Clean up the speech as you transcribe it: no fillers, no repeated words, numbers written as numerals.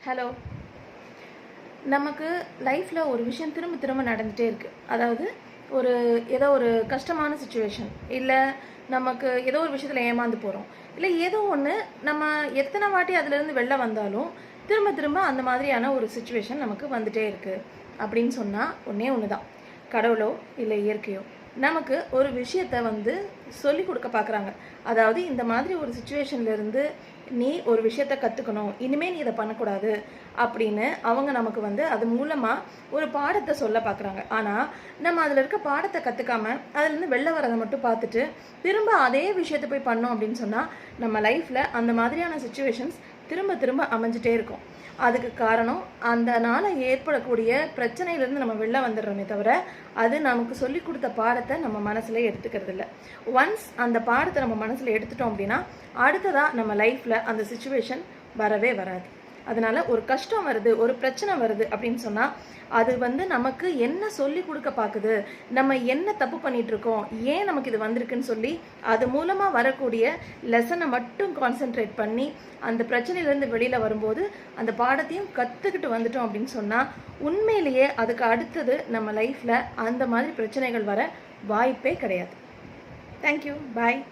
Hello. நமக்கு லைஃப்பில் ஒரு விஷயம் திரும்ப திரும்ப நடந்துகிட்டே இருக்குது. அதாவது ஏதோ ஒரு கஷ்டமான சுச்சுவேஷன், இல்லை நமக்கு ஏதோ ஒரு விஷயத்தில் ஏமாந்து போகிறோம், இல்லை ஏதோ ஒன்று நம்ம எத்தனை வாட்டி அதிலிருந்து வெளில வந்தாலும் திரும்ப திரும்ப அந்த மாதிரியான ஒரு சுச்சுவேஷன் நமக்கு வந்துகிட்டே இருக்குது. அப்படின்னு சொன்னால் ஒன்றே ஒன்று தான், கடவுளோ இல்லை இயற்கையோ நமக்கு ஒரு விஷயத்தை சொல்லி கொடுக்க பார்க்குறாங்க. அதாவது இந்த மாதிரி ஒரு சுச்சுவேஷன்லேருந்து நீ ஒரு விஷயத்தை கற்றுக்கணும், இனிமேல் நீ இதை பண்ணக்கூடாது அப்படின்னு அவங்க நமக்கு அது மூலமாக ஒரு பாடத்தை சொல்ல பார்க்குறாங்க. ஆனால் நம்ம அதில் இருக்க பாடத்தை கற்றுக்காம அதுலேருந்து வெளில வரதை மட்டும் பார்த்துட்டு திரும்ப அதே விஷயத்தை போய் பண்ணோம் அப்படின்னு சொன்னால் நம்ம லைஃப்பில் அந்த மாதிரியான சுச்சுவேஷன்ஸ் திரும்ப திரும்ப அமைஞ்சிட்டே இருக்கும். அதுக்கு காரணம் அதனால் ஏற்படக்கூடிய பிரச்சனையிலேருந்து நம்ம வெளில வந்துடுறோமே தவிர அது நமக்கு சொல்லி கொடுத்த பாடத்தை நம்ம மனசில் எடுத்துக்கிறது இல்லை. ஒன்ஸ் அந்த பாடத்தை நம்ம மனசில் எடுத்துட்டோம் அப்படின்னா அடுத்ததாக நம்ம லைஃப்பில் அந்த சுச்சுவேஷன் வரவே வராது. அதனால் ஒரு கஷ்டம் வருது, ஒரு பிரச்சனை வருது அப்படின்னு சொன்னால் அது நமக்கு என்ன சொல்லி கொடுக்க பார்க்குது, நம்ம என்ன தப்பு பண்ணிகிட்ருக்கோம், ஏன் நமக்கு இது வந்திருக்குன்னு சொல்லி அது மூலமாக வரக்கூடிய லெசனை மட்டும் கான்சென்ட்ரேட் பண்ணி அந்த பிரச்சனையிலேருந்து வெளியில் வரும்போது அந்த பாடத்தையும் கற்றுக்கிட்டு வந்துட்டோம் அப்படின்னு சொன்னால் உண்மையிலேயே அதுக்கு அடுத்தது நம்ம லைஃப்பில் அந்த மாதிரி பிரச்சனைகள் வர வாய்ப்பே கிடையாது. தேங்க்யூ. பாய்.